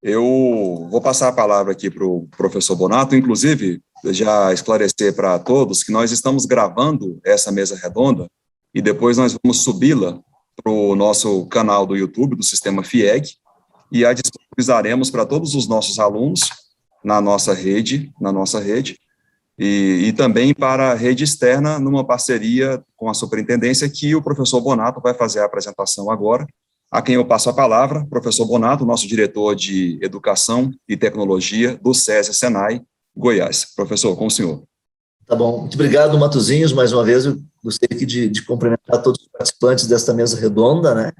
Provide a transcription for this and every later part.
Eu vou passar a palavra aqui para o professor Bonato, inclusive, já esclarecer para todos que nós estamos gravando essa mesa redonda e depois nós vamos subi-la para o nosso canal do YouTube, do Sistema FIEG, e a disponibilizaremos para todos os nossos alunos na nossa rede, e também para a rede externa, numa parceria com a superintendência, que o professor Bonato vai fazer a apresentação agora, a quem eu passo a palavra, professor Bonato, nosso diretor de Educação e Tecnologia do SESI Senai, Goiás. Professor, com o senhor. Tá bom, muito obrigado, Matosinhos, mais uma vez eu gostaria aqui de cumprimentar todos os participantes desta mesa redonda, né,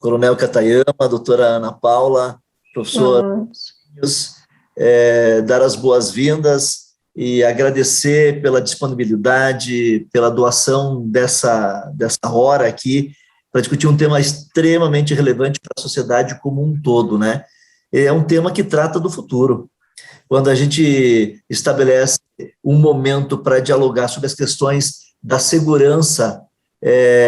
Coronel Katayama, a doutora Ana Paula, professor dar as boas-vindas e agradecer pela disponibilidade, pela doação dessa hora aqui, para discutir um tema extremamente relevante para a sociedade como um todo, né? É um tema que trata do futuro. Quando a gente estabelece um momento para dialogar sobre as questões da segurança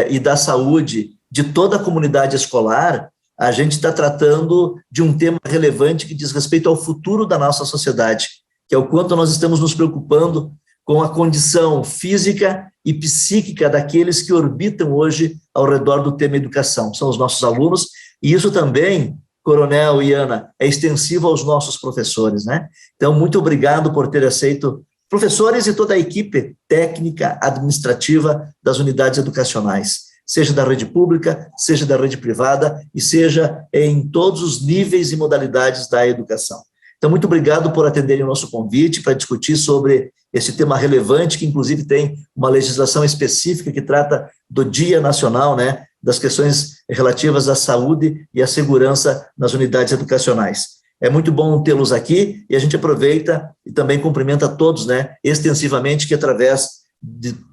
e da saúde de toda a comunidade escolar, a gente está tratando de um tema relevante que diz respeito ao futuro da nossa sociedade, que é o quanto nós estamos nos preocupando com a condição física e psíquica daqueles que orbitam hoje ao redor do tema educação. São os nossos alunos, e isso também, Coronel e Ana, é extensivo aos nossos professores, né? Então, muito obrigado por ter aceito, professores e toda a equipe técnica, administrativa das unidades educacionais, seja da rede pública, seja da rede privada, e seja em todos os níveis e modalidades da educação. Então, muito obrigado por atenderem o nosso convite para discutir sobre esse tema relevante, que inclusive tem uma legislação específica que trata do Dia Nacional, né, das questões relativas à saúde e à segurança nas unidades educacionais. É muito bom tê-los aqui e a gente aproveita e também cumprimenta todos, né, extensivamente, que através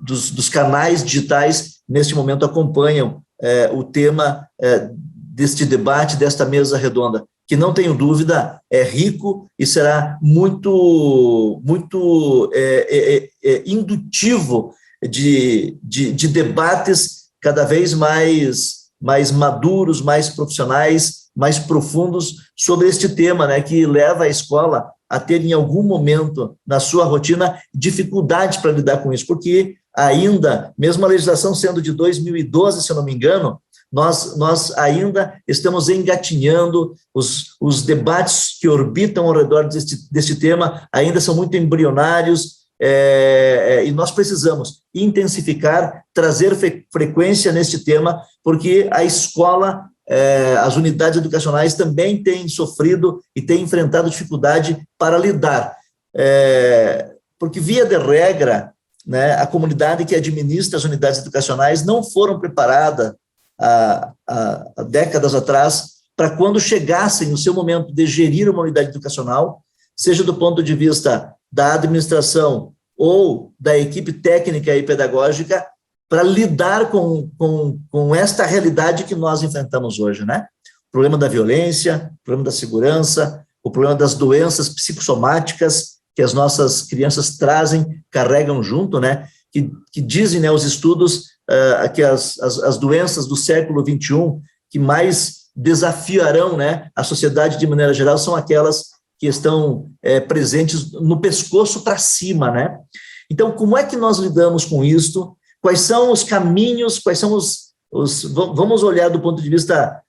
dos canais digitais, neste momento, acompanham o tema deste debate, desta mesa redonda, que não tenho dúvida, é rico e será muito indutivo de debates cada vez mais maduros, mais profissionais, mais profundos sobre este tema, né, que leva a escola a ter, em algum momento, na sua rotina, dificuldade para lidar com isso, porque ainda, mesmo a legislação sendo de 2012, se eu não me engano, nós ainda estamos engatinhando, os debates que orbitam ao redor deste tema ainda são muito embrionários, e nós precisamos intensificar, trazer frequência neste tema, porque a escola, as unidades educacionais também têm sofrido e têm enfrentado dificuldade para lidar, porque, via de regra, né, a comunidade que administra as unidades educacionais não foram preparadas há décadas atrás, para quando chegassem o seu momento de gerir uma unidade educacional, seja do ponto de vista da administração ou da equipe técnica e pedagógica, para lidar com esta realidade que nós enfrentamos hoje, né? O problema da violência, o problema da segurança, o problema das doenças psicossomáticas que as nossas crianças trazem, carregam junto, né? Que dizem, né, os estudos, que as doenças do século XXI que mais desafiarão, né, a sociedade de maneira geral são aquelas que estão presentes no pescoço para cima, né? Então, como é que nós lidamos com isso? Quais são os caminhos, quais são vamos olhar do ponto de vista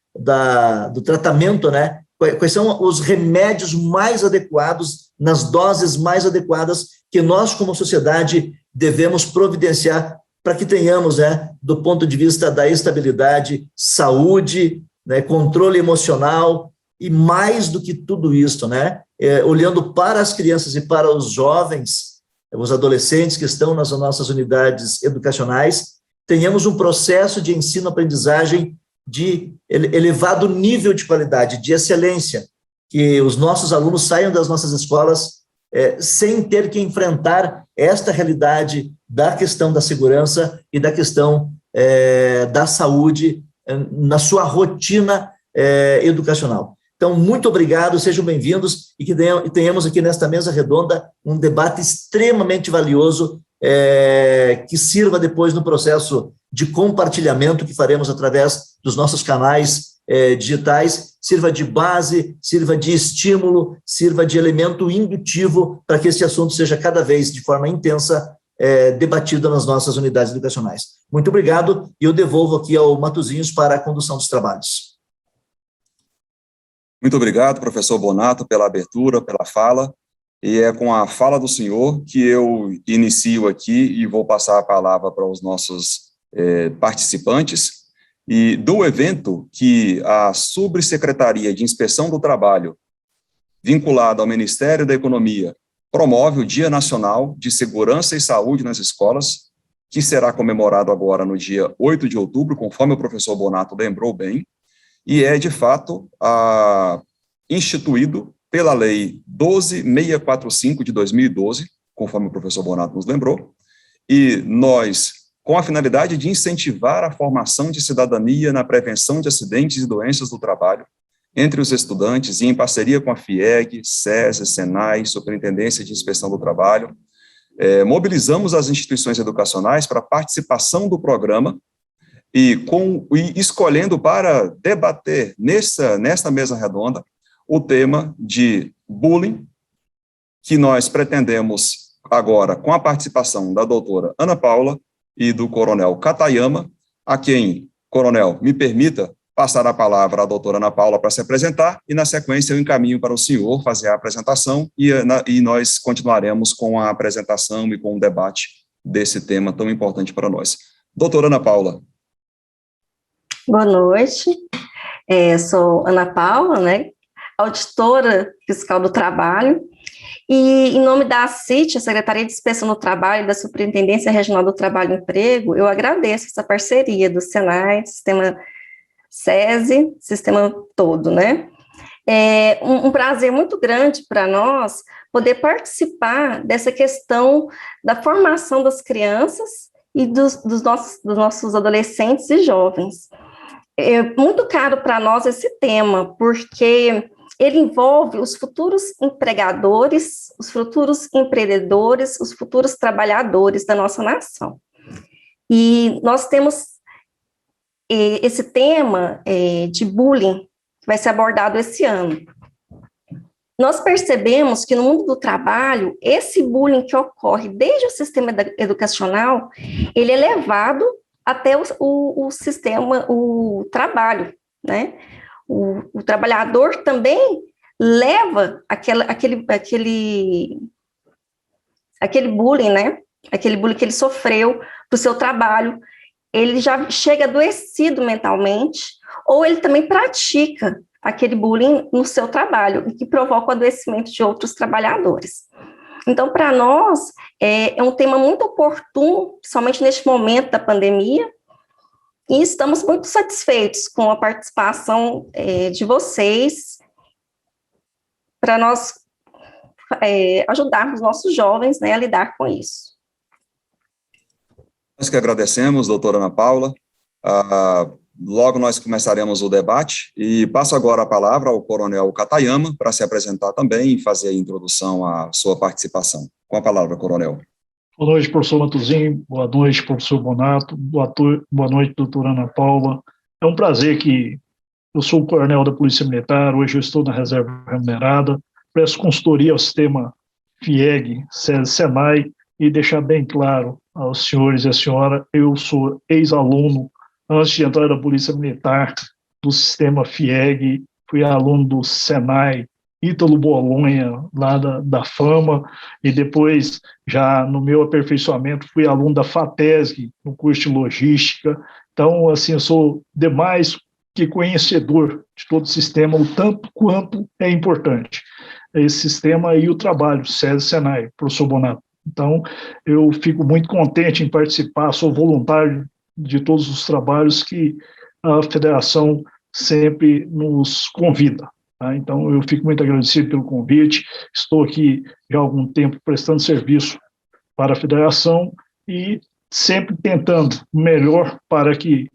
do tratamento, né? Quais são os remédios mais adequados, nas doses mais adequadas que nós, como sociedade, devemos providenciar para que tenhamos, né, do ponto de vista da estabilidade, saúde, né, controle emocional e, mais do que tudo isso, né, olhando para as crianças e para os jovens, os adolescentes que estão nas nossas unidades educacionais, tenhamos um processo de ensino-aprendizagem de elevado nível de qualidade, de excelência, que os nossos alunos saiam das nossas escolas sem ter que enfrentar esta realidade da questão da segurança e da questão da saúde na sua rotina educacional. Então, muito obrigado, sejam bem-vindos e que tenhamos aqui nesta mesa redonda um debate extremamente valioso que sirva depois no processo de compartilhamento que faremos através dos nossos canais digitais, sirva de base, sirva de estímulo, sirva de elemento indutivo para que esse assunto seja cada vez de forma intensa debatido nas nossas unidades educacionais. Muito obrigado, e eu devolvo aqui ao Matosinhos para a condução dos trabalhos. Muito obrigado, professor Bonato, pela abertura, pela fala, e é com a fala do senhor que eu inicio aqui e vou passar a palavra para os nossos participantes, e do evento que a Subsecretaria de Inspeção do Trabalho, vinculada ao Ministério da Economia, promove o Dia Nacional de Segurança e Saúde nas Escolas, que será comemorado agora no dia 8 de outubro, conforme o professor Bonato lembrou bem, e é, de fato, instituído pela Lei 12.645 de 2012, conforme o professor Bonato nos lembrou, e nós, com a finalidade de incentivar a formação de cidadania na prevenção de acidentes e doenças do trabalho, entre os estudantes e em parceria com a FIEG, SESI, SENAI, Superintendência de Inspeção do Trabalho, mobilizamos as instituições educacionais para a participação do programa e escolhendo para debater nesta mesa redonda o tema de bullying, que nós pretendemos agora, com a participação da doutora Ana Paula e do coronel Katayama, a quem, coronel, me permita passar a palavra à doutora Ana Paula para se apresentar, e na sequência eu encaminho para o senhor fazer a apresentação, e nós continuaremos com a apresentação e com o debate desse tema tão importante para nós. Doutora Ana Paula. Boa noite, sou Ana Paula, auditora fiscal do trabalho, e em nome da ACIT, a Secretaria de Inspeção do Trabalho, da Superintendência Regional do Trabalho e Emprego, eu agradeço essa parceria do SENAI, Sistema SESI, sistema todo, É um prazer muito grande para nós poder participar dessa questão da formação das crianças e dos nossos adolescentes e jovens. É muito caro para nós esse tema, porque ele envolve os futuros empregadores, os futuros empreendedores, os futuros trabalhadores da nossa nação. E nós temos esse tema de bullying, que vai ser abordado esse ano. Nós percebemos que no mundo do trabalho, esse bullying que ocorre desde o sistema educacional, ele é levado até o sistema, o trabalho, O trabalhador também leva aquele bullying, Aquele bullying que ele sofreu para o seu trabalho, ele já chega adoecido mentalmente, ou ele também pratica aquele bullying no seu trabalho, que provoca o adoecimento de outros trabalhadores. Então, para nós, é um tema muito oportuno, principalmente neste momento da pandemia, e estamos muito satisfeitos com a participação de vocês, para nós ajudarmos nossos jovens a lidar com isso. Nós que agradecemos, doutora Ana Paula. Logo nós começaremos o debate, e passo agora a palavra ao coronel Katayama para se apresentar também e fazer a introdução à sua participação. Com a palavra, coronel. Boa noite, professor Matosinho. Boa noite, professor Bonato. Boa noite, doutora Ana Paula. É um prazer que eu sou o coronel da Polícia Militar, hoje eu estou na reserva remunerada, presto consultoria ao sistema FIEG, SENAI, e deixar bem claro aos senhores e à senhora, eu sou ex-aluno, antes de entrar na Polícia Militar, do sistema FIEG, fui aluno do SENAI, Ítalo Bolonha, lá da Fama, e depois, já no meu aperfeiçoamento, fui aluno da FATESG, no curso de Logística. Então, assim, eu sou demais que conhecedor de todo o sistema, o tanto quanto é importante esse sistema e o trabalho, SESI-SENAI, professor Bonato. Então, eu fico muito contente em participar, sou voluntário de todos os trabalhos que a federação sempre nos convida. Tá? Então, eu fico muito agradecido pelo convite, estou aqui já há algum tempo prestando serviço para a federação e sempre tentando o melhor para que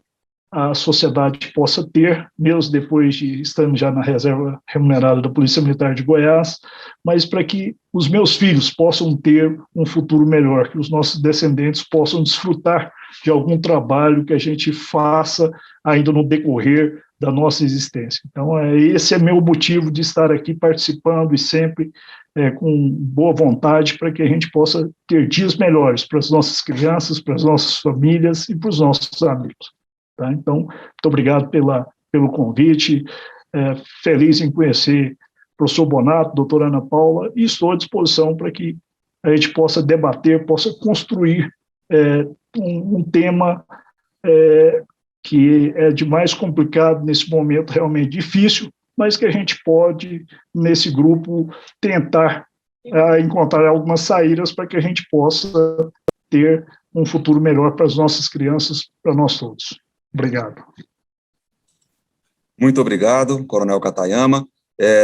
a sociedade possa ter, mesmo depois de estando já na reserva remunerada da Polícia Militar de Goiás, mas para que os meus filhos possam ter um futuro melhor, que os nossos descendentes possam desfrutar de algum trabalho que a gente faça ainda no decorrer da nossa existência. Então, esse é meu motivo de estar aqui participando e sempre com boa vontade para que a gente possa ter dias melhores para as nossas crianças, para as nossas famílias e para os nossos amigos. Tá? Então, muito obrigado pelo convite, feliz em conhecer o professor Bonato, doutora Ana Paula, e estou à disposição para que a gente possa debater, possa construir um tema que é de mais complicado nesse momento, realmente difícil, mas que a gente pode, nesse grupo, tentar encontrar algumas saídas para que a gente possa ter um futuro melhor para as nossas crianças, para nós todos. Obrigado. Muito obrigado, Coronel Katayama.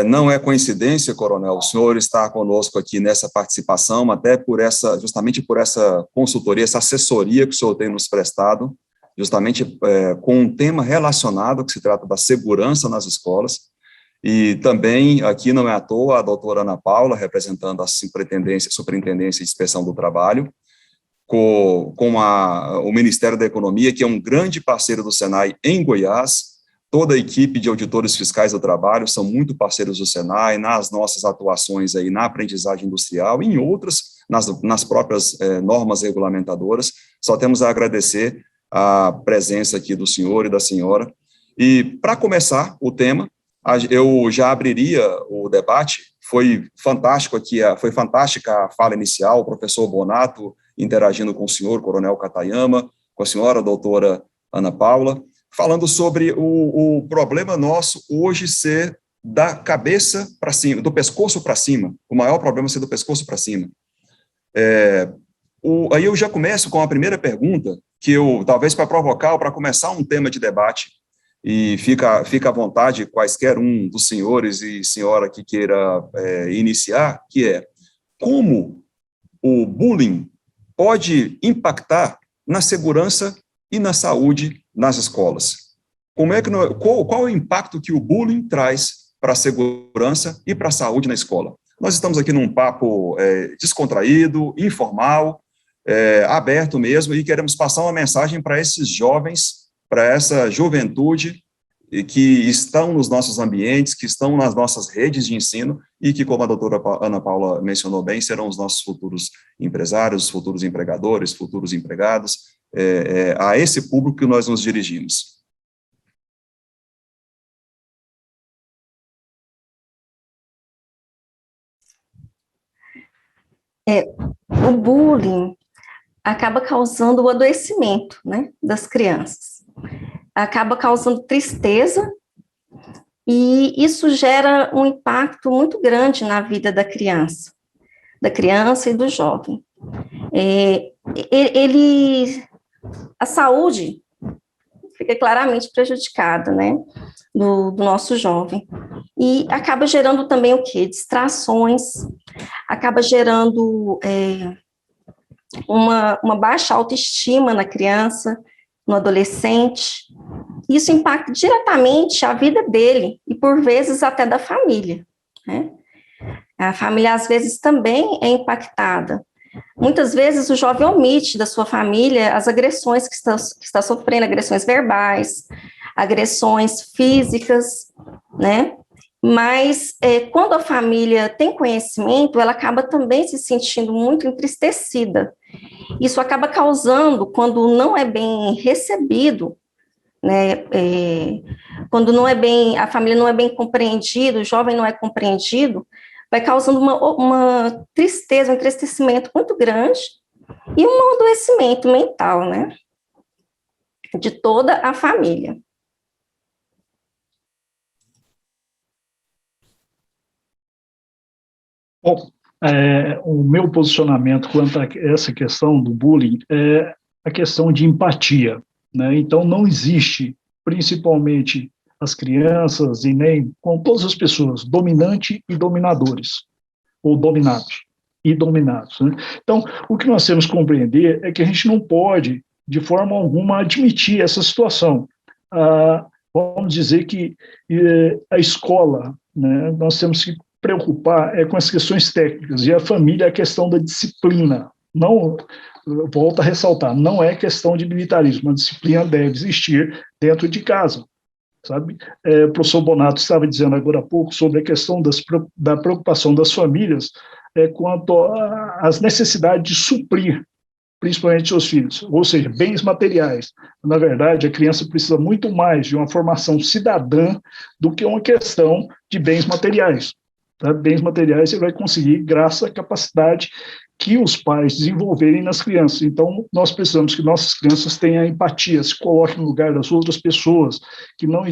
Não é coincidência, Coronel, o senhor está conosco aqui nessa participação, até justamente por essa consultoria, essa assessoria que o senhor tem nos prestado, justamente com um tema relacionado, que se trata da segurança nas escolas, e também, aqui não é à toa, a doutora Ana Paula, representando a Superintendência de Inspeção do Trabalho, com o Ministério da Economia, que é um grande parceiro do Senai em Goiás. Toda a equipe de auditores fiscais do trabalho são muito parceiros do Senai nas nossas atuações aí na aprendizagem industrial e em outras, nas próprias normas regulamentadoras. Só temos a agradecer a presença aqui do senhor e da senhora. E, para começar o tema, eu já abriria o debate. Foi fantástico aqui, foi fantástica a fala inicial, o professor Bonato interagindo com o senhor, Coronel Katayama, com a senhora, doutora Ana Paula, falando sobre o problema nosso hoje ser da cabeça para cima, do pescoço para cima, o maior problema ser do pescoço para cima. Aí eu já começo com a primeira pergunta, que talvez para provocar ou para começar um tema de debate, e fica à vontade quaisquer um dos senhores e senhora que queira iniciar, que é: como o bullying pode impactar na segurança e na saúde nas escolas? Qual é o impacto que o bullying traz para a segurança e para a saúde na escola? Nós estamos aqui num papo descontraído, informal, aberto mesmo, e queremos passar uma mensagem para esses jovens, para essa juventude que estão nos nossos ambientes, que estão nas nossas redes de ensino e que, como a doutora Ana Paula mencionou bem, serão os nossos futuros empresários, futuros empregadores, futuros empregados, a esse público que nós nos dirigimos. O bullying acaba causando o adoecimento, né, das crianças. Acaba causando tristeza, e isso gera um impacto muito grande na vida da criança e do jovem. A saúde fica claramente prejudicada, né, do nosso jovem, e acaba gerando também o quê? Distrações, acaba gerando uma baixa autoestima na criança, no adolescente. Isso impacta diretamente a vida dele e, por vezes, até da família, né? A família, às vezes, também é impactada. Muitas vezes, o jovem omite da sua família as agressões que está sofrendo, agressões verbais, agressões físicas, né? Mas, quando a família tem conhecimento, ela acaba também se sentindo muito entristecida. Isso acaba causando, quando não é bem recebido, né, quando a família não é bem compreendida, o jovem não é compreendido, vai causando uma tristeza, um entristecimento muito grande e um adoecimento mental, né, de toda a família. Bom, o meu posicionamento quanto a essa questão do bullying é a questão de empatia, né? Então, não existe, principalmente as crianças e nem com todas as pessoas, dominante e dominadores, ou dominante e dominados, né? Então, o que nós temos que compreender é que a gente não pode, de forma alguma, admitir essa situação. Vamos dizer que a escola, né, nós temos que preocupar com as questões técnicas, e a família é a questão da disciplina. Não, volto a ressaltar, não é questão de militarismo, a disciplina deve existir dentro de casa. sabe? O professor Bonato estava dizendo agora há pouco sobre a questão da preocupação das famílias quanto às necessidades de suprir, principalmente seus filhos, ou seja, bens materiais. Na verdade, a criança precisa muito mais de uma formação cidadã do que uma questão de bens materiais. Tá? Bens materiais você vai conseguir graças à capacidade que os pais desenvolverem nas crianças. Então, nós precisamos que nossas crianças tenham empatia, se coloquem no lugar das outras pessoas, que não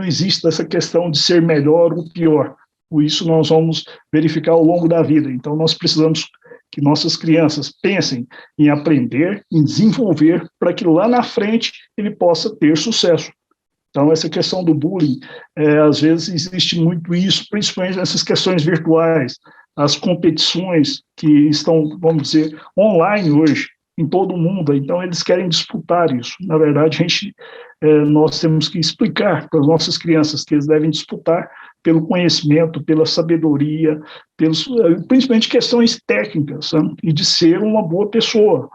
exista essa questão de ser melhor ou pior. Por isso, nós vamos verificar ao longo da vida. Então, nós precisamos que nossas crianças pensem em aprender, em desenvolver, para que lá na frente ele possa ter sucesso. Então, essa questão do bullying, às vezes existe muito isso, principalmente nessas questões virtuais, as competições que estão, vamos dizer, online hoje, em todo o mundo, então eles querem disputar isso. Na verdade, nós temos que explicar para as nossas crianças que eles devem disputar pelo conhecimento, pela sabedoria, principalmente questões técnicas, sabe? E de ser uma boa pessoa,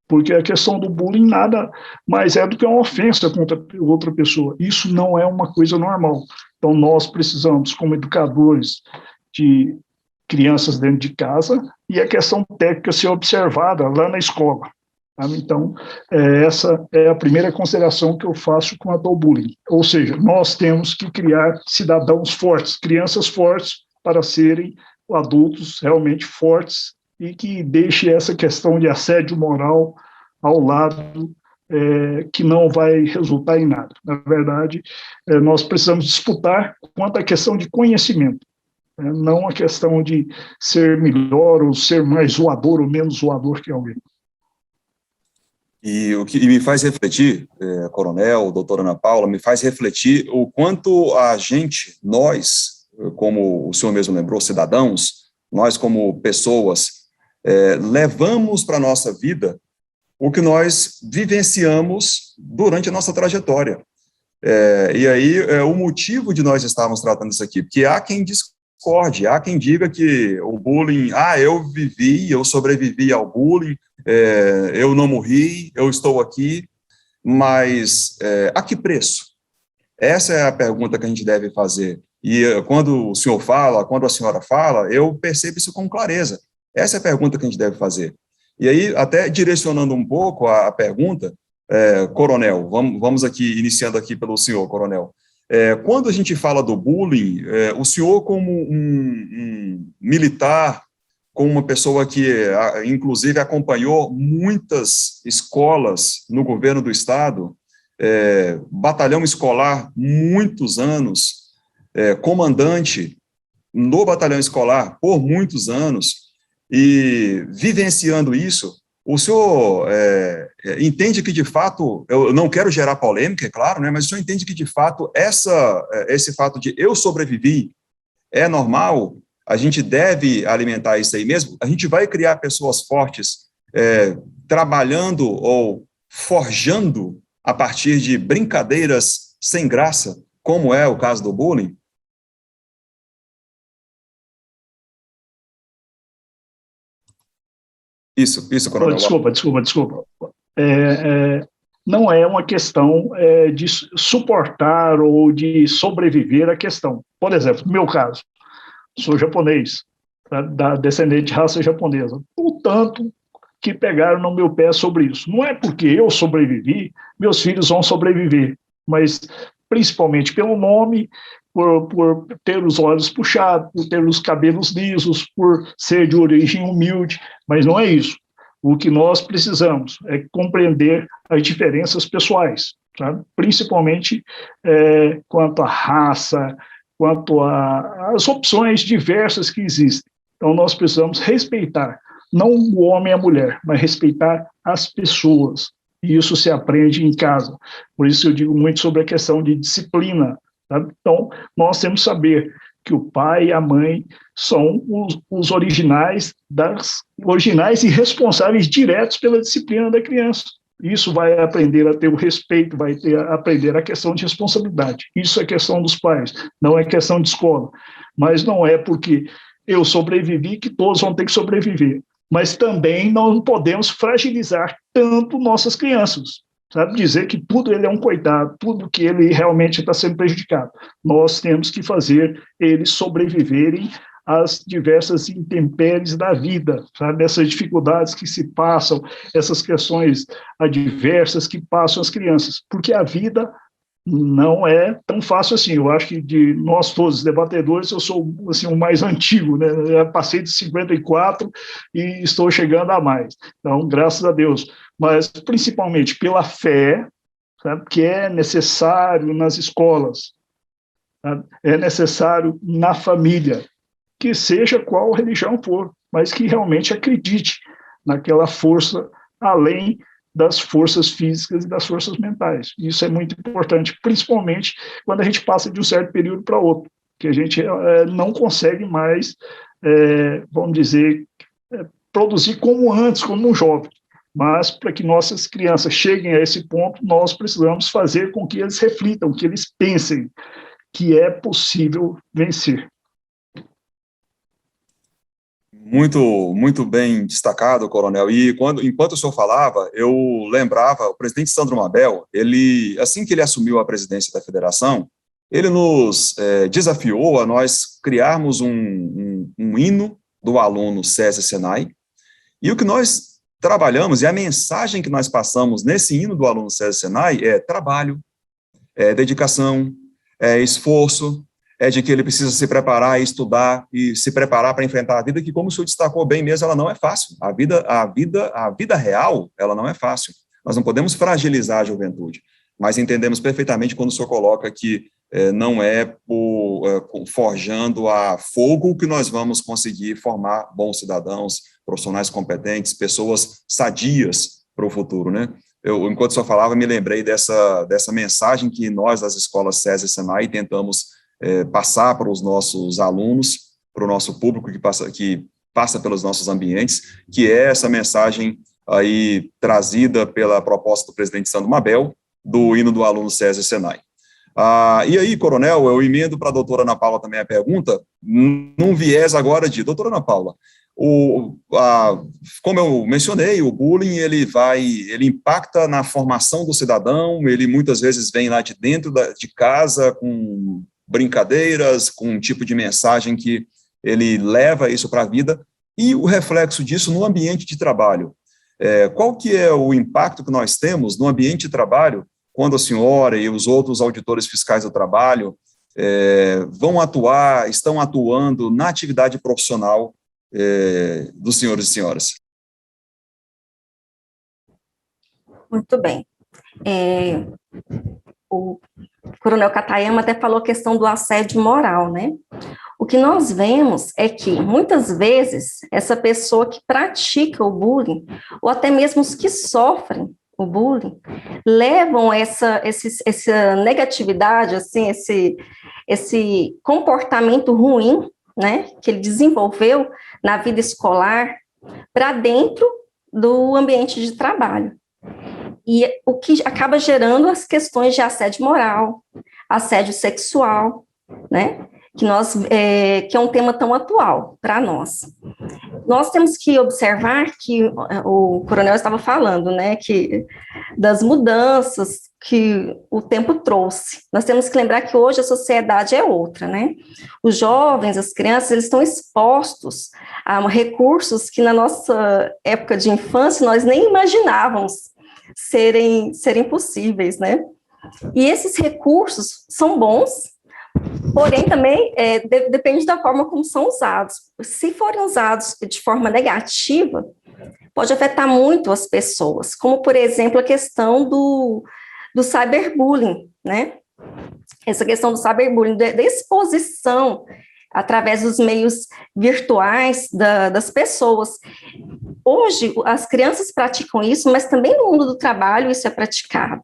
porque a questão do bullying nada mais é do que uma ofensa contra outra pessoa. Isso não é uma coisa normal. Então, nós precisamos, como educadores de crianças dentro de casa, e a questão técnica ser observada lá na escola. Sabe? Então, essa é a primeira consideração que eu faço quanto ao bullying. Ou seja, nós temos que criar cidadãos fortes, crianças fortes, para serem adultos realmente fortes e que deixe essa questão de assédio moral ao lado, que não vai resultar em nada. Na verdade, nós precisamos disputar quanto à questão de conhecimento, não a questão de ser melhor ou ser mais zoador ou menos zoador que alguém. E o que me faz refletir, coronel, doutora Ana Paula, me faz refletir o quanto a gente, nós, como o senhor mesmo lembrou, cidadãos, nós como pessoas, levamos para a nossa vida o que nós vivenciamos durante a nossa trajetória. E aí, o motivo de nós estarmos tratando isso aqui, porque há quem discorde, há quem diga que o bullying, eu sobrevivi ao bullying, eu não morri, eu estou aqui, mas a que preço? Essa é a pergunta que a gente deve fazer. E quando o senhor fala, quando a senhora fala, eu percebo isso com clareza. Essa é a pergunta que a gente deve fazer. E aí, até direcionando um pouco a pergunta, coronel, vamos aqui, iniciando aqui pelo senhor, coronel. Quando a gente fala do bullying, o senhor como um militar, como uma pessoa que, inclusive, acompanhou muitas escolas no governo do Estado, batalhão escolar, muitos anos, comandante no batalhão escolar por muitos anos, e vivenciando isso, o senhor entende que, de fato, eu não quero gerar polêmica, é claro, né, mas o senhor entende que, de fato, esse fato de eu sobrevivi é normal? A gente deve alimentar isso aí mesmo? A gente vai criar pessoas fortes trabalhando ou forjando a partir de brincadeiras sem graça, como é o caso do bullying? Isso, coronel. Desculpa. Não é uma questão de suportar ou de sobreviver à questão. Por exemplo, no meu caso, sou japonês, da descendente de raça japonesa. Portanto, que pegaram no meu pé sobre isso. Não é porque eu sobrevivi, meus filhos vão sobreviver, mas principalmente pelo nome, por ter os olhos puxados, por ter os cabelos lisos, por ser de origem humilde, mas não é isso. O que nós precisamos é compreender as diferenças pessoais, sabe? Principalmente quanto à raça, quanto às opções diversas que existem. Então, nós precisamos respeitar, não o homem e a mulher, mas respeitar as pessoas. E isso se aprende em casa. Por isso eu digo muito sobre a questão de disciplina. Sabe? Então, nós temos que saber que o pai e a mãe são os originais e responsáveis diretos pela disciplina da criança. Isso vai aprender a ter o respeito, aprender a questão de responsabilidade. Isso é questão dos pais, não é questão de escola. Mas não é porque eu sobrevivi que todos vão ter que sobreviver. Mas também não podemos fragilizar tanto nossas crianças. sabe, dizer que tudo ele é um coitado, tudo que ele realmente está sendo prejudicado. Nós temos que fazer eles sobreviverem às diversas intempéries da vida, sabe, essas dificuldades que se passam, essas questões adversas que passam as crianças, porque a vida não é tão fácil assim. Eu acho que de nós todos, debatedores, eu sou assim, o mais antigo, né? Eu passei de 54 e estou chegando a mais. Então, graças a Deus. Mas, principalmente, pela fé, sabe, que é necessário nas escolas, sabe? É necessário na família, que seja qual religião for, mas que realmente acredite naquela força além das forças físicas e das forças mentais. Isso é muito importante, principalmente quando a gente passa de um certo período para outro, que a gente não consegue mais, vamos dizer, produzir como antes, como um jovem. Mas, para que nossas crianças cheguem a esse ponto, nós precisamos fazer com que eles reflitam, que eles pensem que é possível vencer. Muito bem destacado, coronel. E enquanto o senhor falava, eu lembrava, o presidente Sandro Mabel, ele, assim que ele assumiu a presidência da federação, ele nos desafiou a nós criarmos um hino do aluno SESI Senai, e o que nós trabalhamos, e a mensagem que nós passamos nesse hino do aluno SESI Senai é trabalho, é dedicação, é esforço, é de que ele precisa se preparar e estudar e se preparar para enfrentar a vida, que, como o senhor destacou bem mesmo, ela não é fácil. A vida real, ela não é fácil. Nós não podemos fragilizar a juventude, mas entendemos perfeitamente quando o senhor coloca que não é forjando a fogo que nós vamos conseguir formar bons cidadãos, profissionais competentes, pessoas sadias para o futuro, né? Enquanto o senhor falava, me lembrei dessa mensagem que nós, das escolas SESI e Senai, tentamos passar para os nossos alunos, para o nosso público que passa pelos nossos ambientes, que é essa mensagem aí trazida pela proposta do presidente Sandro Mabel, do hino do aluno SESI e Senai. E aí, coronel, eu emendo para a doutora Ana Paula também a pergunta, num viés agora de, doutora Ana Paula, como eu mencionei, o bullying, ele impacta na formação do cidadão, ele muitas vezes vem lá de dentro de casa com brincadeiras, com um tipo de mensagem que ele leva isso para a vida, e o reflexo disso no ambiente de trabalho. Qual que é o impacto que nós temos no ambiente de trabalho quando a senhora e os outros auditores fiscais do trabalho estão atuando na atividade profissional dos senhores e senhoras? Muito bem. O Coronel Katayama até falou a questão do assédio moral, né? O que nós vemos é que, muitas vezes, essa pessoa que pratica o bullying, ou até mesmo os que sofrem o bullying, levam essa negatividade, assim, esse comportamento ruim, né, que ele desenvolveu na vida escolar, para dentro do ambiente de trabalho. E o que acaba gerando as questões de assédio moral, assédio sexual, né? Que é um tema tão atual para nós. Nós temos que observar que o coronel estava falando, né, que das mudanças que o tempo trouxe. Nós temos que lembrar que hoje a sociedade é outra, né? Os jovens, as crianças, eles estão expostos a recursos que na nossa época de infância nós nem imaginávamos serem possíveis, né? E esses recursos são bons, porém também depende da forma como são usados. Se forem usados de forma negativa, pode afetar muito as pessoas, como, por exemplo, a questão do cyberbullying, né? Essa questão do cyberbullying, da exposição através dos meios virtuais das pessoas. Hoje, as crianças praticam isso, mas também no mundo do trabalho isso é praticado,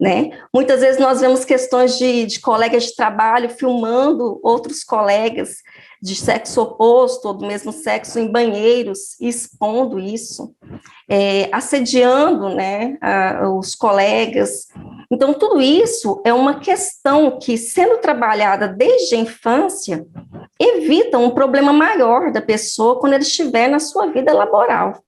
né? Muitas vezes nós vemos questões de colegas de trabalho filmando outros colegas de sexo oposto ou do mesmo sexo em banheiros, expondo isso, assediando, né, os colegas. Então, tudo isso é uma questão que, sendo trabalhada desde a infância, evita um problema maior da pessoa quando ele estiver na sua vida laboral.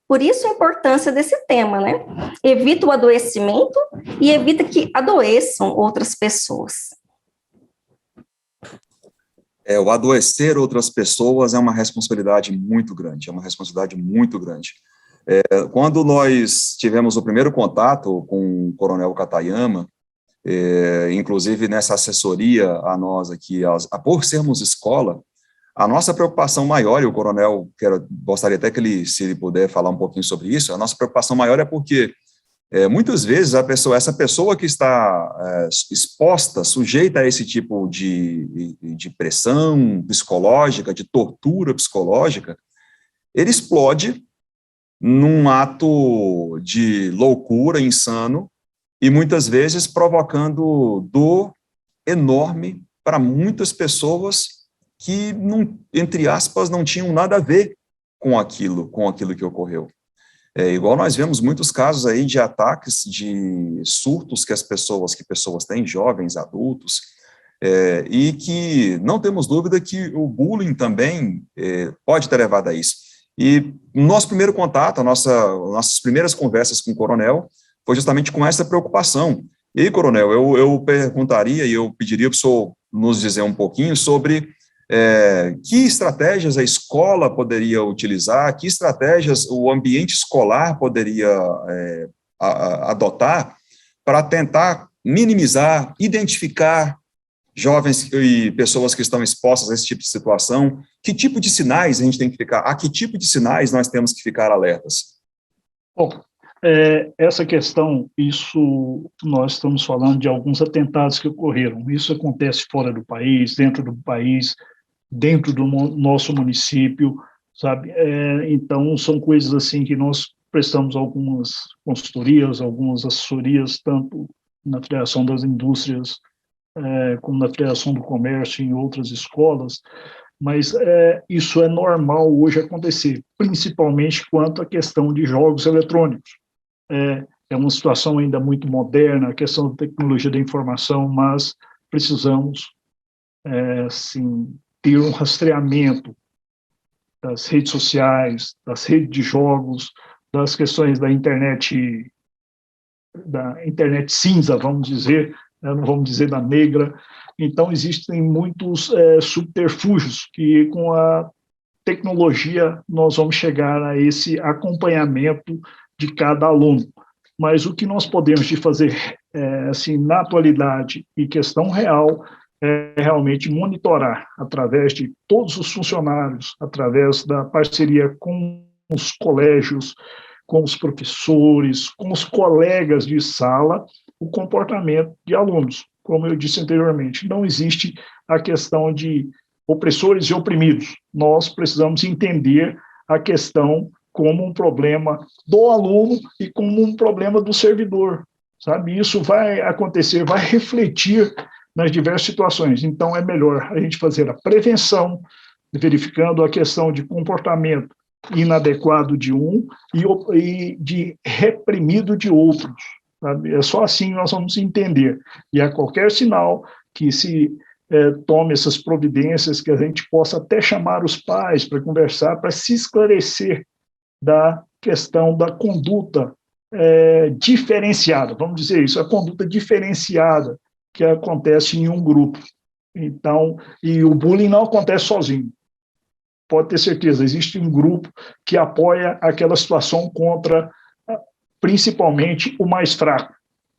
Por isso a importância desse tema, né? Evita o adoecimento e evita que adoeçam outras pessoas. O adoecer outras pessoas é uma responsabilidade muito grande, Quando nós tivemos o primeiro contato com o Coronel Katayama, inclusive nessa assessoria a nós aqui, por sermos escola, a nossa preocupação maior, e o coronel, gostaria até que ele, se ele puder falar um pouquinho sobre isso, a nossa preocupação maior é porque, muitas vezes, essa pessoa que está exposta, sujeita a esse tipo de pressão psicológica, de tortura psicológica, ele explode num ato de loucura, insano, e muitas vezes provocando dor enorme para muitas pessoas que, entre aspas, não tinham nada a ver com aquilo que ocorreu. Igual nós vemos muitos casos aí de ataques, de surtos que pessoas têm, jovens, adultos, e que não temos dúvida que o bullying também pode ter levado a isso. E no nosso primeiro contato, nossas primeiras conversas com o coronel, foi justamente com essa preocupação. E, coronel, eu perguntaria e eu pediria para o senhor nos dizer um pouquinho sobre que estratégias a escola poderia utilizar, que estratégias o ambiente escolar poderia adotar para tentar minimizar, identificar jovens e pessoas que estão expostas a esse tipo de situação. Que tipo de sinais a gente tem que ficar, a que tipo de sinais nós temos que ficar alertas? Bom, essa questão, isso nós estamos falando de alguns atentados que ocorreram. Isso acontece fora do país, dentro do nosso município, sabe? Então, são coisas assim que nós prestamos algumas consultorias, algumas assessorias, tanto na Federação das Indústrias, como na Federação do Comércio, em outras escolas, mas isso é normal hoje acontecer, principalmente quanto à questão de jogos eletrônicos. É uma situação ainda muito moderna, a questão da tecnologia da informação, mas precisamos, sim, ter um rastreamento das redes sociais, das redes de jogos, das questões da internet cinza, vamos dizer, não vamos dizer da negra. Então, existem muitos subterfúgios que, com a tecnologia, nós vamos chegar a esse acompanhamento de cada aluno. Mas o que nós podemos fazer, assim, na atualidade e questão real, realmente monitorar através de todos os funcionários, através da parceria com os colégios, com os professores, com os colegas de sala, o comportamento de alunos. Como eu disse anteriormente, não existe a questão de opressores e oprimidos. Nós precisamos entender a questão como um problema do aluno e como um problema do servidor, sabe? Isso vai acontecer, vai refletir nas diversas situações. Então, é melhor a gente fazer a prevenção, verificando a questão de comportamento inadequado de um e de reprimido de outros, sabe? É só assim que nós vamos entender. E a qualquer sinal que se tome essas providências, que a gente possa até chamar os pais para conversar, para se esclarecer da questão da conduta diferenciada, vamos dizer isso, a conduta diferenciada que acontece em um grupo. Então, e o bullying não acontece sozinho. Pode ter certeza, existe um grupo que apoia aquela situação contra, principalmente, o mais fraco,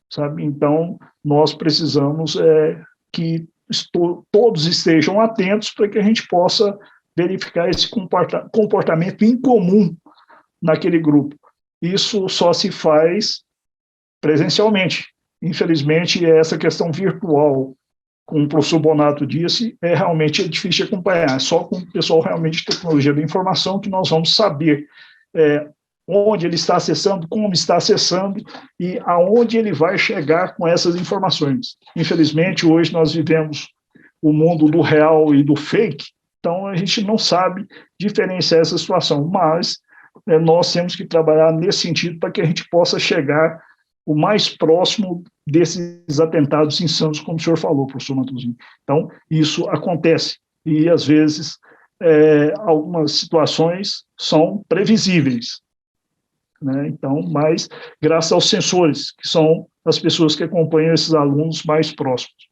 sabe? Então, nós precisamos que todos estejam atentos para que a gente possa verificar esse comportamento incomum naquele grupo. Isso só se faz presencialmente. Infelizmente, essa questão virtual, como o professor Bonato disse, realmente é difícil de acompanhar. É só com o pessoal realmente de tecnologia da informação que nós vamos saber onde ele está acessando, como está acessando e aonde ele vai chegar com essas informações. Infelizmente, hoje nós vivemos o mundo do real e do fake, então a gente não sabe diferenciar essa situação, mas nós temos que trabalhar nesse sentido para que a gente possa chegar o mais próximo desses atentados insanos, como o senhor falou, professor Matosinho. Então, isso acontece, e às vezes algumas situações são previsíveis, né? Então, mas graças aos sensores, que são as pessoas que acompanham esses alunos mais próximos.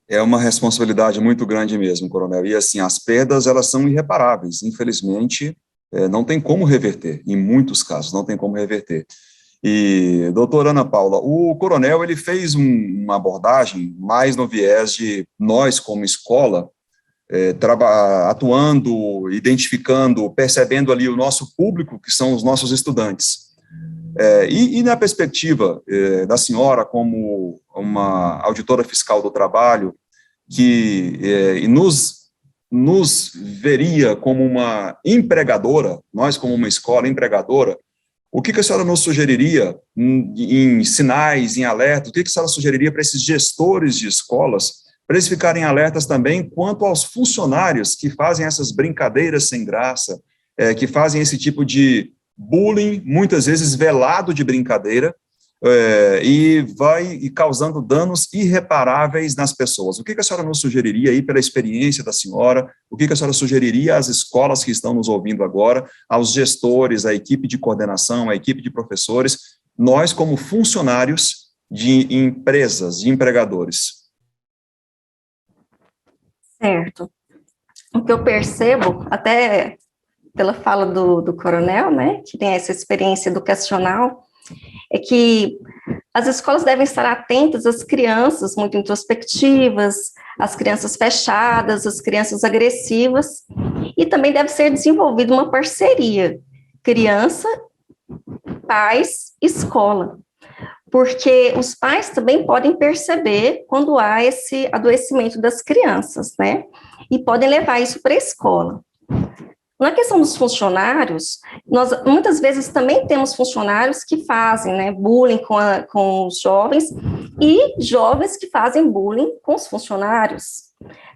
É uma responsabilidade muito grande mesmo, coronel. E, assim, as perdas, elas são irreparáveis. Infelizmente, não tem como reverter. Em muitos casos, não tem como reverter. E, doutora Ana Paula, o coronel, ele fez uma abordagem mais no viés de nós, como escola, atuando, identificando, percebendo ali o nosso público, que são os nossos estudantes. E na perspectiva da senhora, como uma auditora fiscal do trabalho, que nos veria como uma empregadora, nós como uma escola empregadora, o que a senhora nos sugeriria em sinais, em alertas, o que a senhora sugeriria para esses gestores de escolas, para eles ficarem alertas também quanto aos funcionários que fazem essas brincadeiras sem graça, que fazem esse tipo de bullying, muitas vezes velado de brincadeira, e vai causando danos irreparáveis nas pessoas. O que a senhora nos sugeriria aí, pela experiência da senhora, o que a senhora sugeriria às escolas que estão nos ouvindo agora, aos gestores, à equipe de coordenação, à equipe de professores, nós como funcionários de empresas, de empregadores? Certo. O que eu percebo, até pela fala do coronel, né, que tem essa experiência educacional, é que as escolas devem estar atentas às crianças muito introspectivas, às crianças fechadas, às crianças agressivas, e também deve ser desenvolvida uma parceria criança, pais, escola, porque os pais também podem perceber quando há esse adoecimento das crianças, né, e podem levar isso para a escola. Na questão dos funcionários, nós muitas vezes também temos funcionários que fazem, né, bullying com os jovens e jovens que fazem bullying com os funcionários.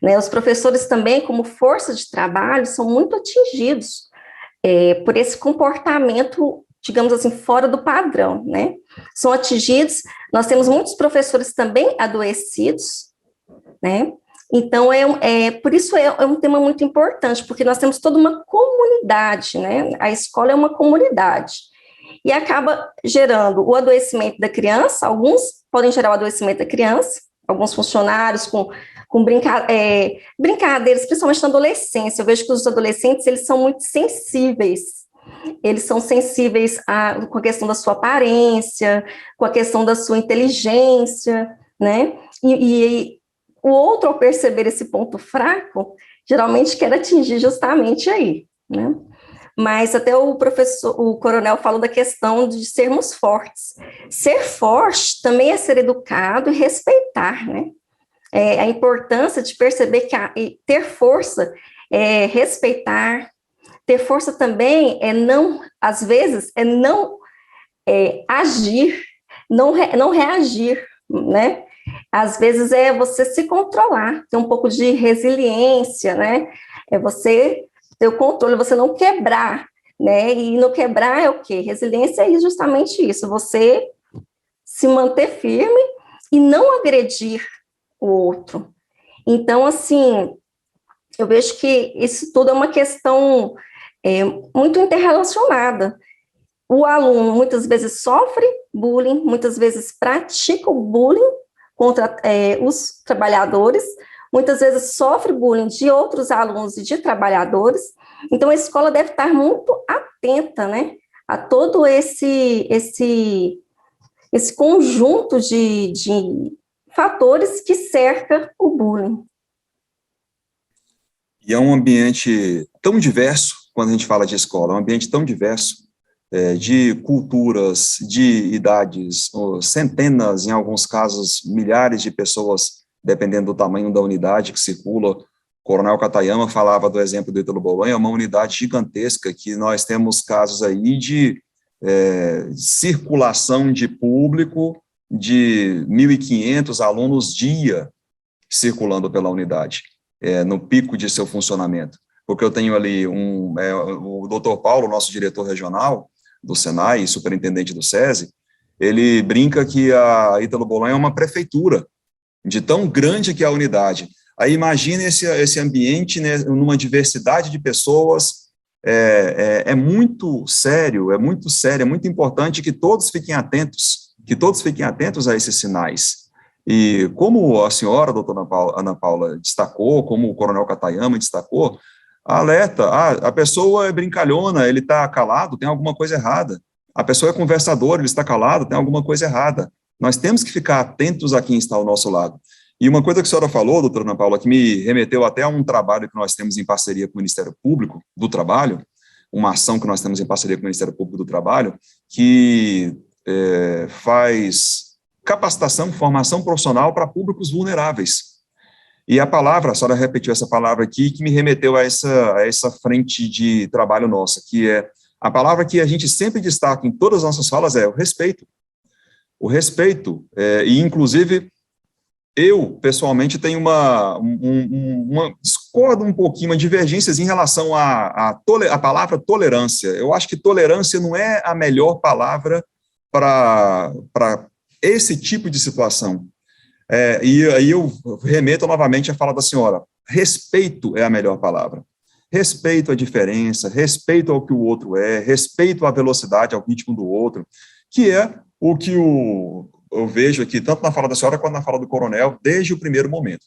Né, os professores também, como força de trabalho, são muito atingidos por esse comportamento, digamos assim, fora do padrão, né? São atingidos, nós temos muitos professores também adoecidos, né? Então, por isso é um tema muito importante, porque nós temos toda uma comunidade, né? A escola é uma comunidade, e acaba gerando o adoecimento da criança. Alguns podem gerar o adoecimento da criança, alguns funcionários com brincadeiras, principalmente na adolescência. Eu vejo que os adolescentes, eles são muito sensíveis, com a questão da sua aparência, com a questão da sua inteligência, né? E o outro, ao perceber esse ponto fraco, geralmente quer atingir justamente aí, né? Mas até o coronel falou da questão de sermos fortes. Ser forte também é ser educado e respeitar, né? A importância de perceber que ter força é respeitar, ter força também às vezes, não agir, não reagir, né? Às vezes é você se controlar, ter um pouco de resiliência, né? É você ter o controle, você não quebrar, né? E não quebrar é o quê? Resiliência é justamente isso, você se manter firme e não agredir o outro. Então, assim, eu vejo que isso tudo é uma questão muito interrelacionada. O aluno muitas vezes sofre bullying, muitas vezes pratica o bullying contra os trabalhadores, muitas vezes sofre bullying de outros alunos e de trabalhadores. Então, a escola deve estar muito atenta, né, a todo esse conjunto de fatores que cerca o bullying. E é um ambiente tão diverso, quando a gente fala de escola, é um ambiente tão diverso, de culturas, de idades, centenas, em alguns casos, milhares de pessoas, dependendo do tamanho da unidade que circula. O coronel Katayama falava do exemplo do Ítalo Bolonha, é uma unidade gigantesca, que nós temos casos aí de circulação de público de 1.500 alunos dia circulando pela unidade, no pico de seu funcionamento. Porque eu tenho ali o doutor Paulo, nosso diretor regional do Senai, superintendente do SESI, ele brinca que a Ítalo Bolonha é uma prefeitura, de tão grande que é a unidade. Aí imagine esse ambiente, né, numa diversidade de pessoas, é muito sério, é muito importante que todos fiquem atentos a esses sinais. E como a senhora, a doutora Ana Paula, destacou, como o coronel Katayama destacou, alerta, a pessoa é brincalhona, ele está calado, tem alguma coisa errada. A pessoa é conversadora, ele está calado, tem alguma coisa errada. Nós temos que ficar atentos a quem está ao nosso lado. E uma coisa que a senhora falou, doutora Ana Paula, que me remeteu até a um trabalho que nós temos em parceria com o Ministério Público do Trabalho, uma ação que nós temos em parceria com o Ministério Público do Trabalho, que faz capacitação, formação profissional para públicos vulneráveis. E a palavra, a senhora repetiu essa palavra aqui, que me remeteu a essa frente de trabalho nossa, que é a palavra que a gente sempre destaca em todas as nossas falas é o respeito. O respeito, e inclusive, eu, pessoalmente, tenho discordo um pouquinho, uma divergência em relação à palavra tolerância. Eu acho que tolerância não é a melhor palavra para esse tipo de situação. E aí eu remeto novamente à fala da senhora. Respeito é a melhor palavra. Respeito à diferença, respeito ao que o outro é, respeito à velocidade, ao ritmo do outro, que é o que eu vejo aqui, tanto na fala da senhora quanto na fala do coronel, desde o primeiro momento.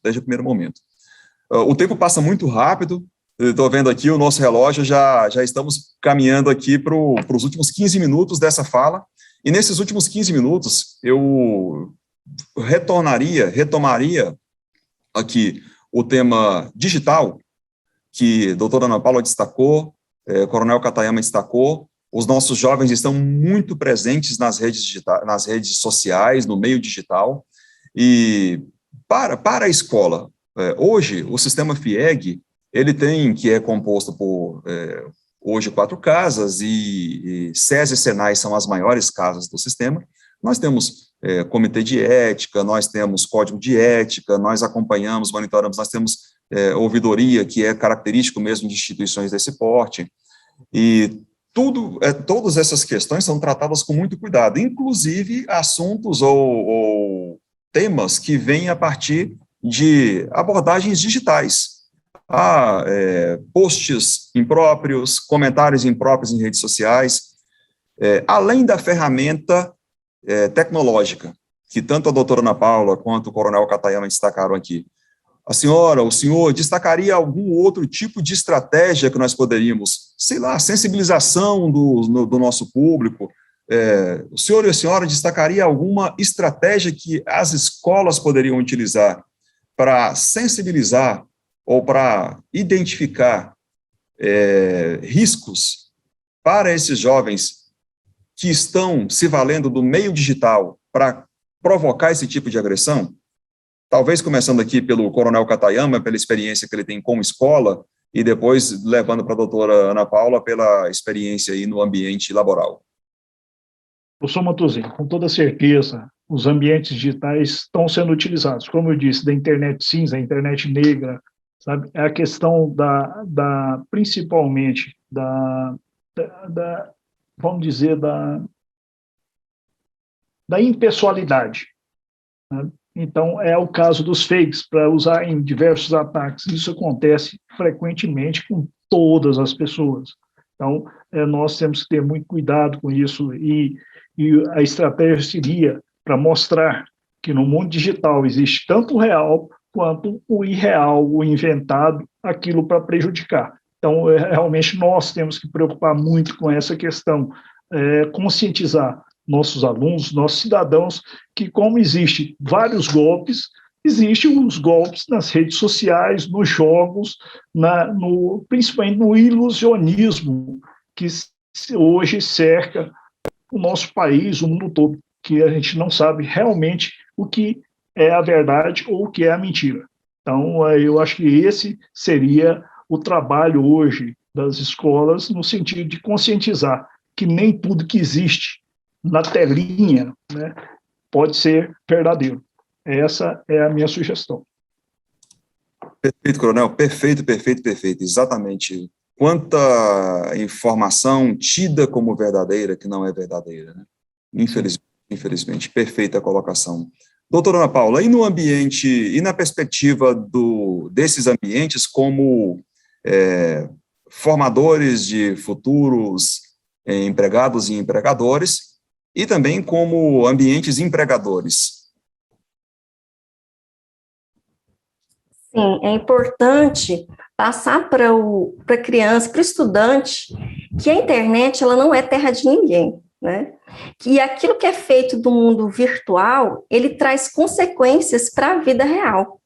O tempo passa muito rápido, estou vendo aqui o nosso relógio, já estamos caminhando aqui para os últimos 15 minutos dessa fala, e nesses últimos 15 minutos, eu retomaria aqui o tema digital, que a doutora Ana Paula destacou, o coronel Katayama destacou. Os nossos jovens estão muito presentes nas redes sociais, no meio digital, e para a escola, hoje, o sistema FIEG, ele que é composto por, hoje, 4 casas, e SES e SENAI são as maiores casas do sistema. Nós temos comitê de ética, nós temos código de ética, nós acompanhamos, monitoramos, nós temos ouvidoria, que é característico mesmo de instituições desse porte, e todas essas questões são tratadas com muito cuidado, inclusive assuntos ou temas que vêm a partir de abordagens digitais, posts impróprios, comentários impróprios em redes sociais, além da ferramenta tecnológica, que tanto a doutora Ana Paula quanto o coronel Katayama destacaram aqui. A senhora, o senhor, destacaria algum outro tipo de estratégia que nós poderíamos, sei lá, sensibilização do nosso público? O senhor e a senhora destacaria alguma estratégia que as escolas poderiam utilizar para sensibilizar ou para identificar riscos para esses jovens que estão se valendo do meio digital para provocar esse tipo de agressão? Talvez começando aqui pelo coronel Katayama, pela experiência que ele tem como escola, e depois levando para a doutora Ana Paula pela experiência aí no ambiente laboral. Professor Matosinho, com toda certeza, os ambientes digitais estão sendo utilizados, como eu disse, da internet cinza, a internet negra, sabe? É a questão principalmente vamos dizer, da impessoalidade, né? Então, é o caso dos fakes, para usar em diversos ataques. Isso acontece frequentemente com todas as pessoas. Então, nós temos que ter muito cuidado com isso, e a estratégia seria para mostrar que no mundo digital existe tanto o real quanto o irreal, o inventado, aquilo para prejudicar. Então, realmente, nós temos que preocupar muito com essa questão, conscientizar nossos alunos, nossos cidadãos, que como existem vários golpes, existem os golpes nas redes sociais, nos jogos, principalmente no ilusionismo, que hoje cerca o nosso país, o mundo todo, que a gente não sabe realmente o que é a verdade ou o que é a mentira. Então, eu acho que esse seria o trabalho hoje das escolas, no sentido de conscientizar que nem tudo que existe na telinha, né, pode ser verdadeiro. Essa é a minha sugestão. Perfeito, coronel, perfeito, exatamente. Quanta informação tida como verdadeira que não é verdadeira, né? Infelizmente, perfeita a colocação. Doutora Ana Paula, e no ambiente, e na perspectiva desses ambientes como formadores de futuros empregados e empregadores, e também como ambientes empregadores. Sim, é importante passar para a criança, para o estudante, que a internet ela não é terra de ninguém, né? Que aquilo que é feito do mundo virtual, ele traz consequências para a vida real.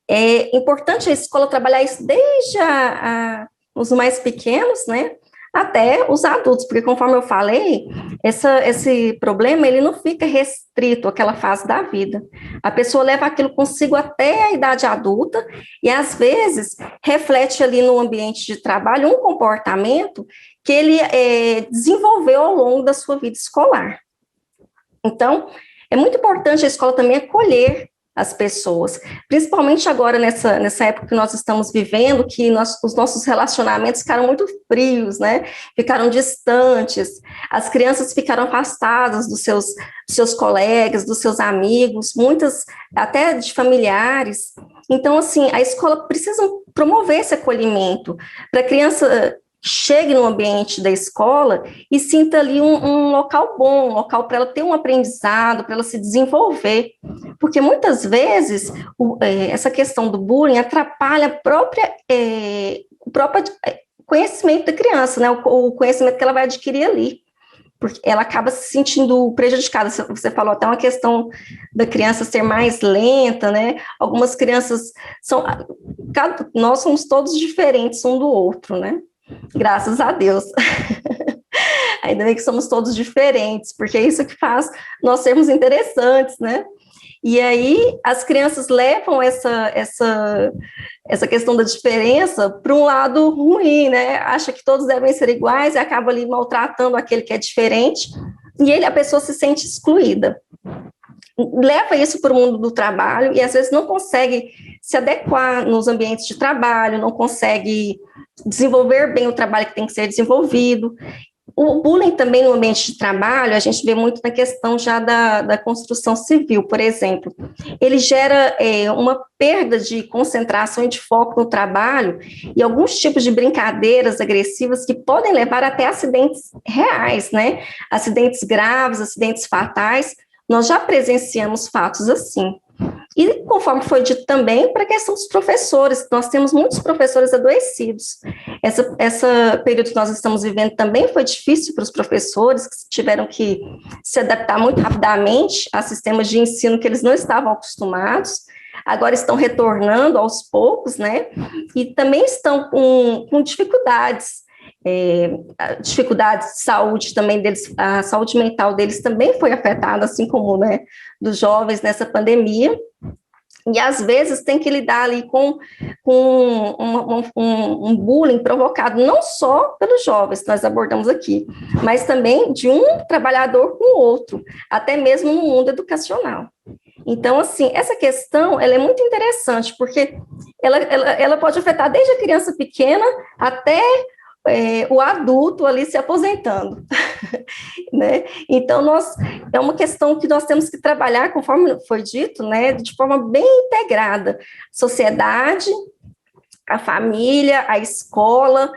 É importante a escola trabalhar isso desde os mais pequenos, né, até os adultos, porque conforme eu falei, esse problema, ele não fica restrito àquela fase da vida. A pessoa leva aquilo consigo até a idade adulta e, às vezes, reflete ali no ambiente de trabalho um comportamento que ele desenvolveu ao longo da sua vida escolar. Então, é muito importante a escola também acolher as pessoas, principalmente agora nessa época que nós estamos vivendo, que os nossos relacionamentos ficaram muito frios, né, ficaram distantes, as crianças ficaram afastadas dos seus colegas, dos seus amigos, muitas até de familiares. Então, assim, a escola precisa promover esse acolhimento, para a criança chegue no ambiente da escola e sinta ali um local bom, um local para ela ter um aprendizado, para ela se desenvolver, porque muitas vezes essa questão do bullying atrapalha o próprio conhecimento da criança, né, o conhecimento que ela vai adquirir ali, porque ela acaba se sentindo prejudicada. Você falou até uma questão da criança ser mais lenta, né, algumas crianças nós somos todos diferentes um do outro, né, graças a Deus. Ainda bem que somos todos diferentes, porque é isso que faz nós sermos interessantes, né? E aí as crianças levam essa questão da diferença para um lado ruim, né? Acha que todos devem ser iguais e acaba ali maltratando aquele que é diferente, e a pessoa se sente excluída. Leva isso para o mundo do trabalho e às vezes não consegue se adequar nos ambientes de trabalho, não consegue desenvolver bem o trabalho que tem que ser desenvolvido. O bullying também no ambiente de trabalho, a gente vê muito na questão já da construção civil, por exemplo. Ele gera uma perda de concentração e de foco no trabalho e alguns tipos de brincadeiras agressivas que podem levar até acidentes reais, né? Acidentes graves, acidentes fatais. Nós já presenciamos fatos assim. E, conforme foi dito também, para a questão dos professores, nós temos muitos professores adoecidos. Essa período que nós estamos vivendo também foi difícil para os professores, que tiveram que se adaptar muito rapidamente a sistemas de ensino que eles não estavam acostumados, agora estão retornando aos poucos, né? E também estão com dificuldades. Dificuldades de saúde também deles, a saúde mental deles também foi afetada, assim como, né, dos jovens nessa pandemia, e às vezes tem que lidar ali com um bullying provocado não só pelos jovens que nós abordamos aqui, mas também de um trabalhador com o outro, até mesmo no mundo educacional. Então, assim, essa questão, ela é muito interessante, porque ela pode afetar desde a criança pequena até o adulto ali se aposentando, né? Então, é uma questão que nós temos que trabalhar, conforme foi dito, né, de forma bem integrada, sociedade, a família, a escola,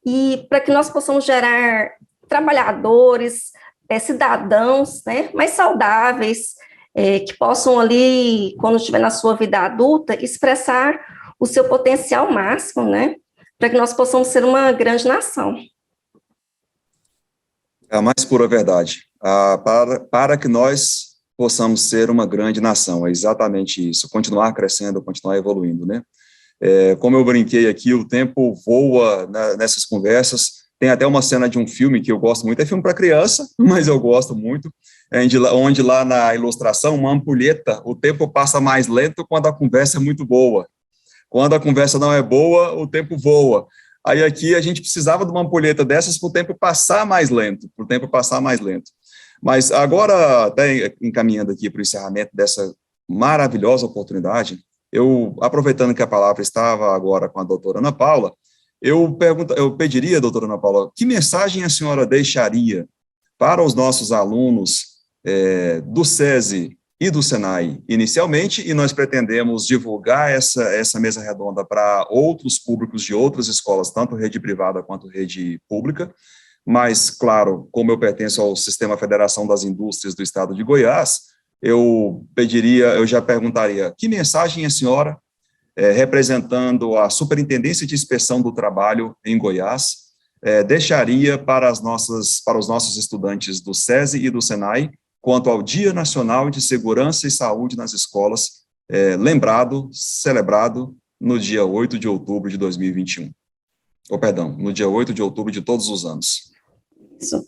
e para que nós possamos gerar trabalhadores, cidadãos, né, mais saudáveis, que possam ali, quando estiver na sua vida adulta, expressar o seu potencial máximo, né, para que nós possamos ser uma grande nação. É a mais pura verdade. Para que nós possamos ser uma grande nação, é exatamente isso, continuar crescendo, continuar evoluindo, né? Como eu brinquei aqui, o tempo voa nessas conversas. Tem até uma cena de um filme que eu gosto muito, é filme para criança, mas eu gosto muito, onde lá na ilustração, uma ampulheta, o tempo passa mais lento quando a conversa é muito boa. Quando a conversa não é boa, o tempo voa. Aí aqui a gente precisava de uma ampulheta dessas para o tempo passar mais lento, Mas agora, até encaminhando aqui para o encerramento dessa maravilhosa oportunidade, aproveitando que a palavra estava agora com a doutora Ana Paula, eu pediria, doutora Ana Paula, que mensagem a senhora deixaria para os nossos alunos do SESI e do Senai inicialmente, e nós pretendemos divulgar essa mesa redonda para outros públicos de outras escolas, tanto rede privada quanto rede pública, mas, claro, como eu pertenço ao Sistema Federação das Indústrias do Estado de Goiás, eu já perguntaria, que mensagem a senhora, representando a Superintendência de Inspeção do Trabalho em Goiás, deixaria para os nossos estudantes do SESI e do SENAI, quanto ao Dia Nacional de Segurança e Saúde nas Escolas, celebrado no dia 8 de outubro de 2021. No dia 8 de outubro de todos os anos. Isso.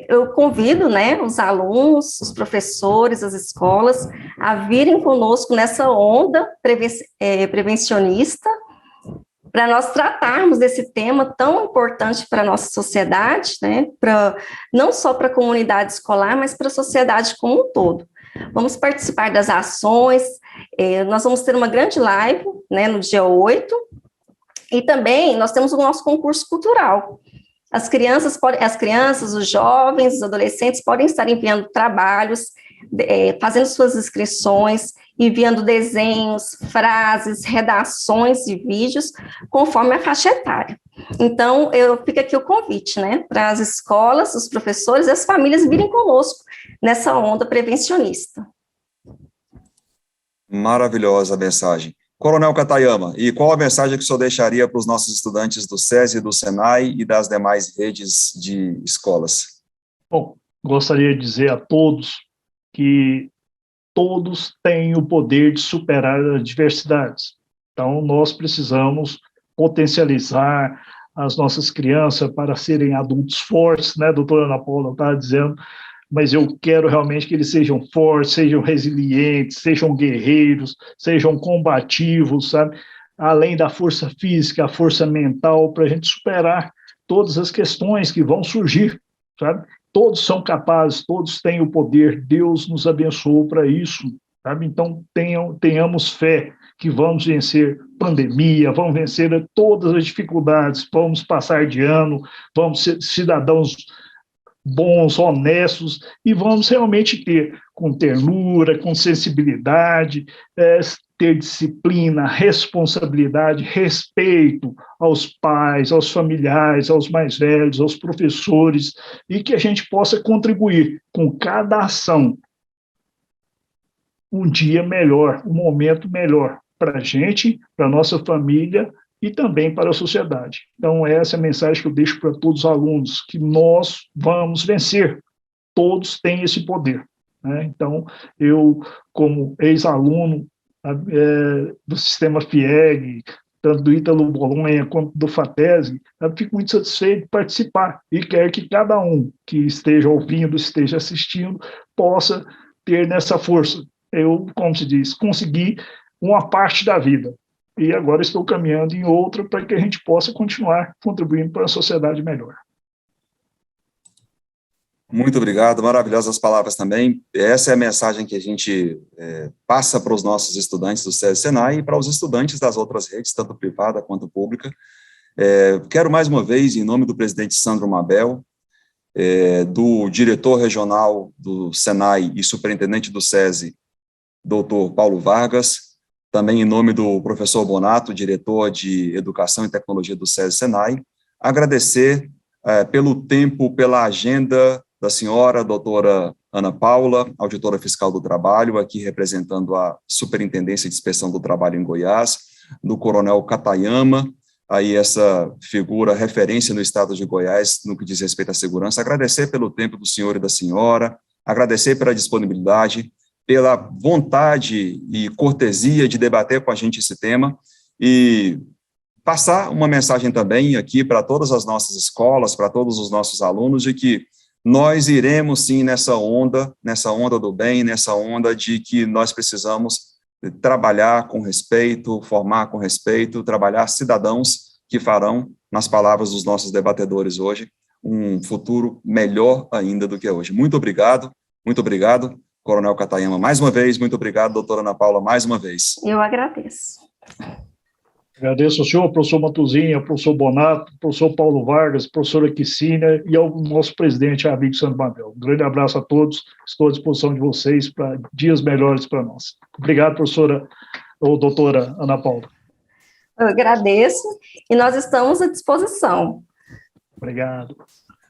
Eu convido, né, os alunos, os professores, as escolas, a virem conosco nessa onda prevencionista, para nós tratarmos desse tema tão importante para a nossa sociedade, né, não só para a comunidade escolar, mas para a sociedade como um todo. Vamos participar das ações, nós vamos ter uma grande live, né, no dia 8, e também nós temos o nosso concurso cultural. As crianças, os jovens, os adolescentes podem estar enviando trabalhos, fazendo suas inscrições, enviando desenhos, frases, redações de vídeos, conforme a faixa etária. Então, fica aqui o convite, né, para as escolas, os professores e as famílias virem conosco nessa onda prevencionista. Maravilhosa a mensagem. Coronel Katayama, e qual a mensagem que o senhor deixaria para os nossos estudantes do SESI, do SENAI e das demais redes de escolas? Bom, gostaria de dizer a todos que todos têm o poder de superar as adversidades. Então, nós precisamos potencializar as nossas crianças para serem adultos fortes, né? A doutora Ana Paula estava dizendo, mas eu quero realmente que eles sejam fortes, sejam resilientes, sejam guerreiros, sejam combativos, sabe? Além da força física, a força mental, para a gente superar todas as questões que vão surgir, sabe? Todos são capazes, todos têm o poder, Deus nos abençoou para isso, sabe? Então, tenhamos fé que vamos vencer pandemia, vamos vencer todas as dificuldades, vamos passar de ano, vamos ser cidadãos bons, honestos, e vamos realmente ter, com ternura, com sensibilidade, ter disciplina, responsabilidade, respeito aos pais, aos familiares, aos mais velhos, aos professores, e que a gente possa contribuir com cada ação um dia melhor, um momento melhor para a gente, para a nossa família e também para a sociedade. Então, essa é a mensagem que eu deixo para todos os alunos, que nós vamos vencer. Todos têm esse poder, né? Então, eu, como ex-aluno do sistema FIEG, tanto do Ítalo Bolonha quanto do FATESG, eu fico muito satisfeito de participar e quero que cada um que esteja ouvindo, esteja assistindo, possa ter nessa força. Eu, como se diz, consegui uma parte da vida. E agora estou caminhando em outra para que a gente possa continuar contribuindo para a sociedade melhor. Muito obrigado, maravilhosas palavras também. Essa é a mensagem que a gente passa para os nossos estudantes do SESI Senai e para os estudantes das outras redes, tanto privada quanto pública. Quero mais uma vez, em nome do presidente Sandro Mabel, do diretor regional do Senai e superintendente do SESI, doutor Paulo Vargas, também em nome do professor Bonato, diretor de Educação e Tecnologia do SESI Senai, agradecer pelo tempo, pela agenda da senhora, doutora Ana Paula, auditora fiscal do trabalho, aqui representando a Superintendência de Inspeção do Trabalho em Goiás, do coronel Katayama, aí essa figura referência no estado de Goiás no que diz respeito à segurança, agradecer pelo tempo do senhor e da senhora, agradecer pela disponibilidade, pela vontade e cortesia de debater com a gente esse tema e passar uma mensagem também aqui para todas as nossas escolas, para todos os nossos alunos, de que nós iremos sim nessa onda do bem, nessa onda de que nós precisamos trabalhar com respeito, formar com respeito, trabalhar cidadãos que farão, nas palavras dos nossos debatedores hoje, um futuro melhor ainda do que hoje. Muito obrigado, Coronel Katayama, mais uma vez, muito obrigado, doutora Ana Paula, mais uma vez. Eu agradeço. Agradeço ao senhor, professor Matuzinho, ao professor Bonato, ao professor Paulo Vargas, professora Quicínia e ao nosso presidente, amigo Sandro Mabel. Um grande abraço a todos, estou à disposição de vocês para dias melhores para nós. Obrigado, professora ou doutora Ana Paula. Eu agradeço e nós estamos à disposição. Obrigado.